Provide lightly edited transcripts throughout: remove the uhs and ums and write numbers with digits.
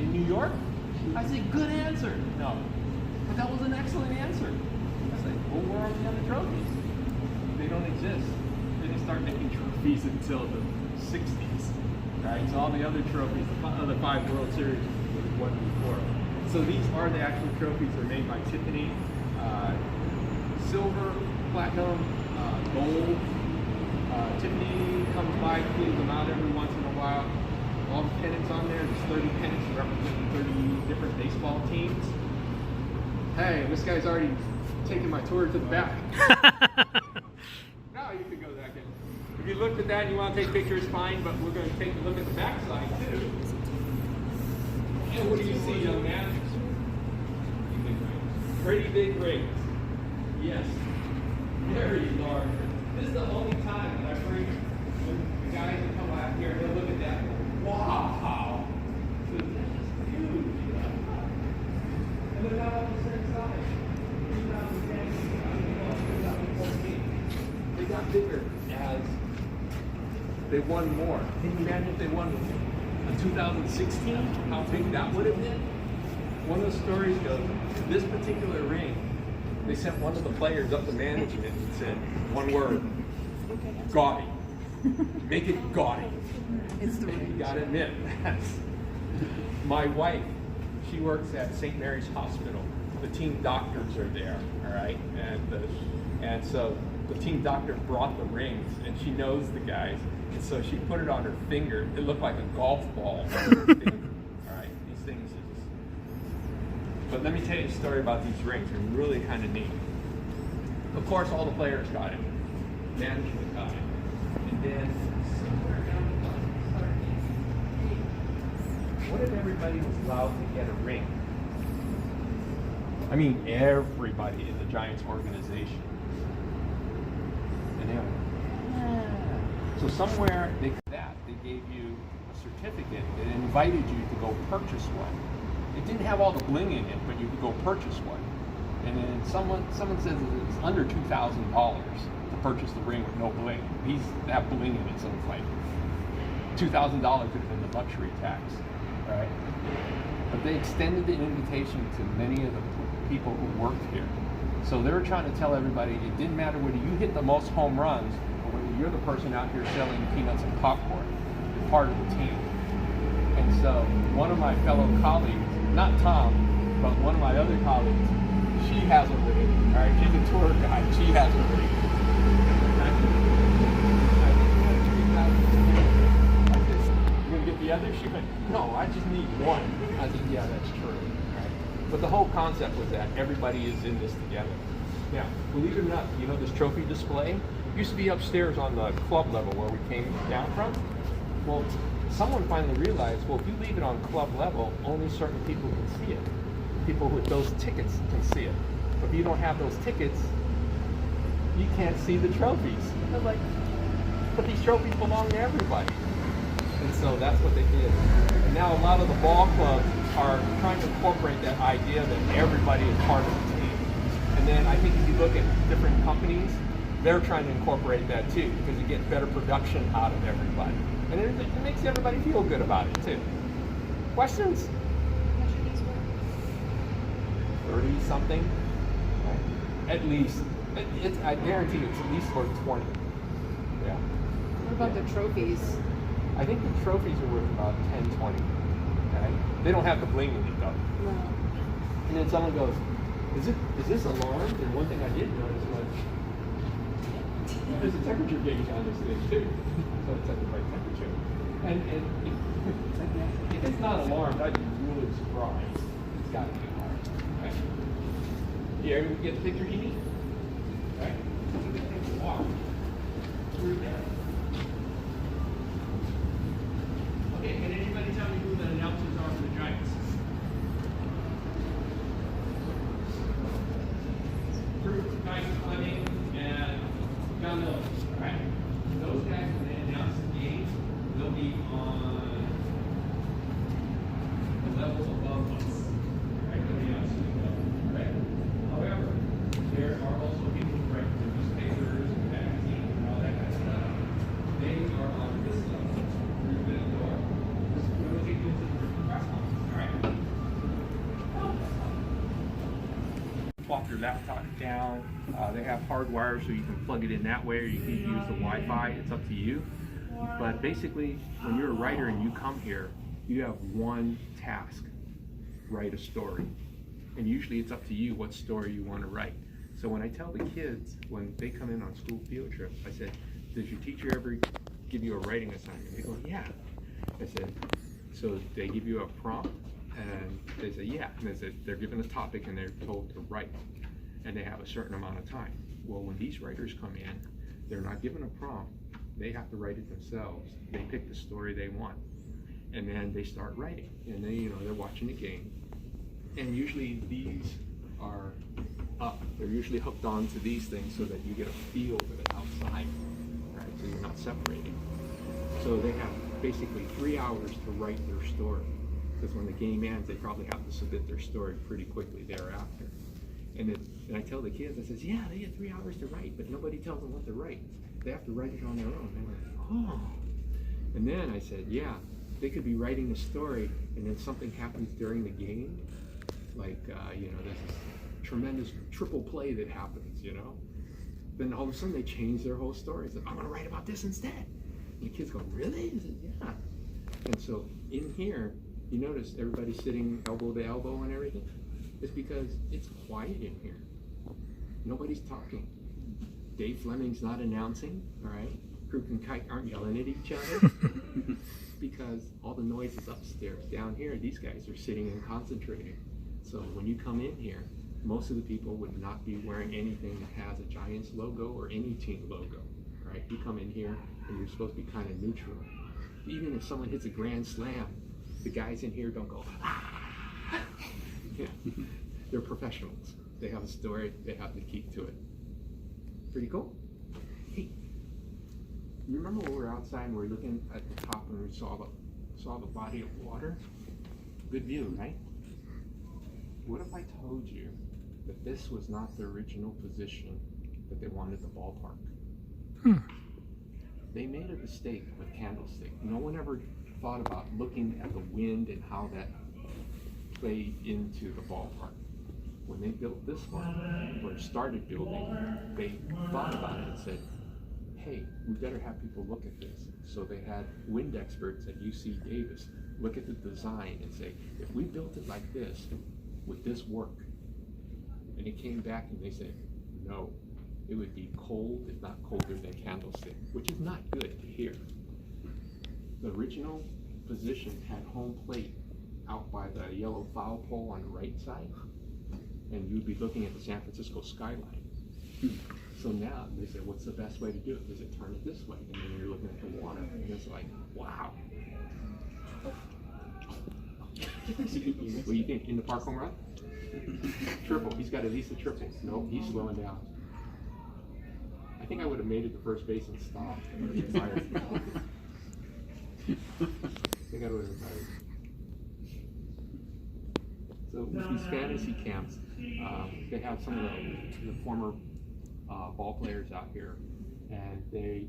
In New York? I said, good answer. No. But that was an excellent answer. I said, well, where are the other trophies? They don't exist. They didn't start making trophies until the 60s. Right? So all the other trophies, the other 5 World Series was won before. So these are the actual trophies. They're made by Tiffany. Silver, platinum, gold. Tiffany comes by, cleans them out every once in a while. All the pennants on there, there's 30 pennants representing 30 different baseball teams. Hey, this guy's already taken my tour to the back. Now you can go back in. If you looked at that and you want to take pictures, fine, but we're going to take a look at the back side too. And what do you see, young man? Pretty big rings. Yes. Very large. This is the only time that I bring the guys that come out here and they'll look at that. Wow! This is huge. And look how it's the same size. 2010, 2014. They got bigger as they won more. Can you imagine if they won in 2016? How big that would have been? One of the stories goes, this particular ring, they sent one of the players up to management and said, one word, gaudy. Make it gaudy. It's the You gotta admit, my wife, she works at St. Mary's Hospital. The team doctors are there, all right? And so the team doctor brought the rings, and she knows the guys, and so she put it on her finger. It looked like a golf ball on her finger. All right, these things. But let me tell you a story about these rings. They're really kind of neat. Of course, all the players got it. Management got it. And then somewhere down the line, started thinking, what if everybody was allowed to get a ring? I mean, everybody in the Giants organization. And they went, yeah. So somewhere they gave you a certificate that invited you to go purchase one. It didn't have all the bling in it, but you could go purchase one. And then someone says it's under $2,000 to purchase the ring with no bling. That bling in it's like $2,000 could have been the luxury tax, right? But they extended the invitation to many of the people who worked here. So they were trying to tell everybody it didn't matter whether you hit the most home runs or whether you're the person out here selling peanuts and popcorn. You're part of the team. And so one of my fellow colleagues, not Tom, but one of my other colleagues, she has a ring. All right, she's a tour guide. She has a ring. I said, "You gonna get the other?" She went, "No, I just need one." I said, "Yeah, that's true." Right? But the whole concept was that everybody is in this together. Now, believe it or not, you know this trophy display used to be upstairs on the club level where we came down from. Well, someone finally realized, well, if you leave it on club level, only certain people can see it. People with those tickets can see it. But if you don't have those tickets, you can't see the trophies. They're like, but these trophies belong to everybody. And so that's what they did. And now a lot of the ball clubs are trying to incorporate that idea that everybody is part of the team. And then I think if you look at different companies, they're trying to incorporate that too, because you get better production out of everybody. And it makes everybody feel good about it too. Questions? 30 something, right? At least. I guarantee you it's at least worth 20. Yeah. What about the trophies? I think the trophies are worth about 10, 20. Okay? They don't have the bling in it though. No. And then someone goes, is this alarmed? And one thing I did notice was there's a temperature gauge on this thing too. So it's at the right temperature. And if it's not alarmed, I'd be really surprised. It's got to be alarmed. Right? Here, we get the picture you need. Right? Wow. Through there. Okay, can anybody tell me who the announcers are for the Giants? Guys Fleming and John Miller, right? Those guys, when they announce the game, they'll be on the level above us. Right? They'll be on student level, right? However, there are also people who write the newspapers and magazines and all that kind of stuff. plop your laptop down. They have hardwire so you can plug it in that way, or you can use the Wi-Fi. It's up to you. But basically, when you're a writer and you come here, you have one task: write a story. And usually it's up to you what story you want to write. So when I tell the kids, when they come in on school field trips, I said, does your teacher ever give you a writing assignment? They go, yeah. I said, so they give you a prompt? And they say, yeah. And they said, they're given a topic and they're told to write. And they have a certain amount of time. Well, when these writers come in, they're not given a prompt. They have to write it themselves. They pick the story they want. And then they start writing. And then, they're watching the game. And usually these are up. They're usually hooked onto these things so that you get a feel for the outside, right? So you're not separating. So they have basically 3 hours to write their story, because when the game ends, they probably have to submit their story pretty quickly thereafter. And I tell the kids, I says, yeah, they have 3 hours to write, but nobody tells them what to write. They have to write it on their own. And I'm like, oh. And then I said, yeah, they could be writing a story, and then something happens during the game. Like, there's this tremendous triple play that happens, Then all of a sudden they change their whole story. It's like, I'm going to write about this instead. And the kids go, really? I said, yeah. And so in here, you notice everybody's sitting elbow to elbow and everything. It's because it's quiet in here. Nobody's talking. Dave Fleming's not announcing, all right? Kruk and Kike aren't yelling at each other because all the noise is upstairs. Down here, these guys are sitting and concentrating. So when you come in here, most of the people would not be wearing anything that has a Giants logo or any team logo, right? You come in here and you're supposed to be kind of neutral. Even if someone hits a grand slam, the guys in here don't go, ah! Yeah. They're professionals. They have a story, they have to keep to it. Pretty cool? Hey, you remember when we were outside and we were looking at the top and we saw the body of water? Good view, right? What if I told you that this was not the original position that they wanted the ballpark? They made a mistake with Candlestick. No one ever thought about looking at the wind and how that played into the ballpark. When they built this one, or started building, they thought about it and said, hey, we better have people look at this. So they had wind experts at UC Davis look at the design and say, if we built it like this, would this work? And it came back and they said, no, it would be cold, if not colder than Candlestick, which is not good to hear. The original position had home plate out by the yellow foul pole on the right side, and you'd be looking at the San Francisco skyline. So now they said, what's the best way to do it? They said, turn it this way, and then you're looking at the water, and it's like, wow. What do you think? In the park home run? Triple. He's got at least a triple. Nope, he's slowing down. I think I would have made it to first base and stopped. I would have retired. I think I would have retired. So with these fantasy camps, they have some of the former ball players out here, and they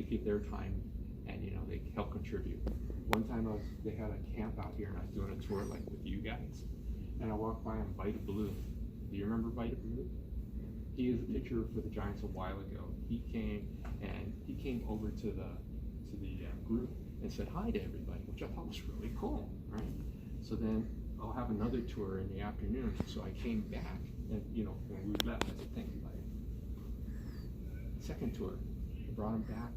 give their time, and they help contribute. One time they had a camp out here, and I was doing a tour like with you guys, and I walked by on Vita Blue. Do you remember Vita Blue? He was a pitcher for the Giants a while ago. He came over to the group and said hi to everybody, which I thought was really cool, right? So then I'll have another tour in the afternoon. So I came back, and when we left, I said, thank you, buddy. Second tour, I brought him back,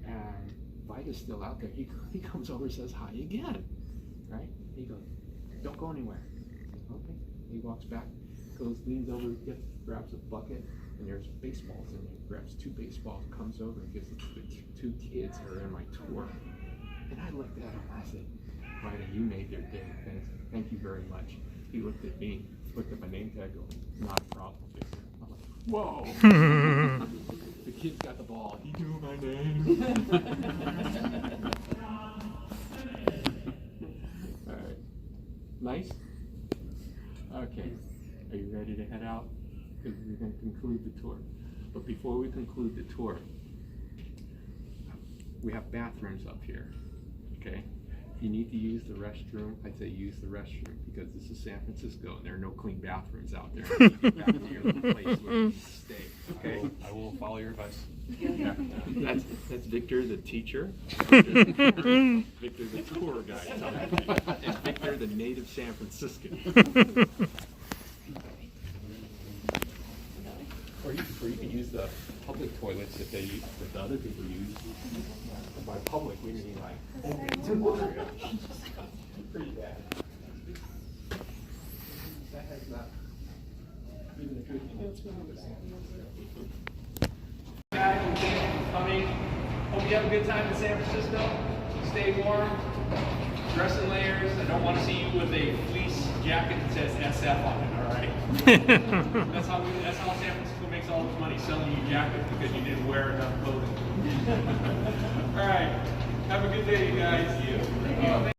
and Vita's still out there. He comes over and says hi again, right? He goes, don't go anywhere. Okay. He walks back, leans over, grabs a bucket, and there's baseballs in there. Grabs 2 baseballs, comes over and gives it to the 2 kids that are in my tour. And I looked at him, I said, Vita, you made their day. Thank you very much. He looked at me, looked at my name tag, goes, not a problem, Victor. I'm like, whoa. The kid's got the ball. He knew my name. All right. Nice? Okay. Are you ready to head out? Because we're going to conclude the tour. But before we conclude the tour, we have bathrooms up here. Okay? If you need to use the restroom, I'd say use the restroom because this is San Francisco and there are no clean bathrooms out there. You get back to your little place where you stay. Okay, I will follow your advice. yeah. That's Victor the teacher, Victor the tour guide, and Victor the native San Franciscan. Or you can use the public toilets that the other people use. And by public, we mean like open area. Pretty bad. That has not even a good guys and thank you for coming. Hope you have a good time in San Francisco. Stay warm. Dress in layers. I don't want to see you with a fleece jacket that says SF on it, all right? That's how San Francisco makes all its money, selling you jackets because you didn't wear enough clothing. All right. Have a good day, you guys.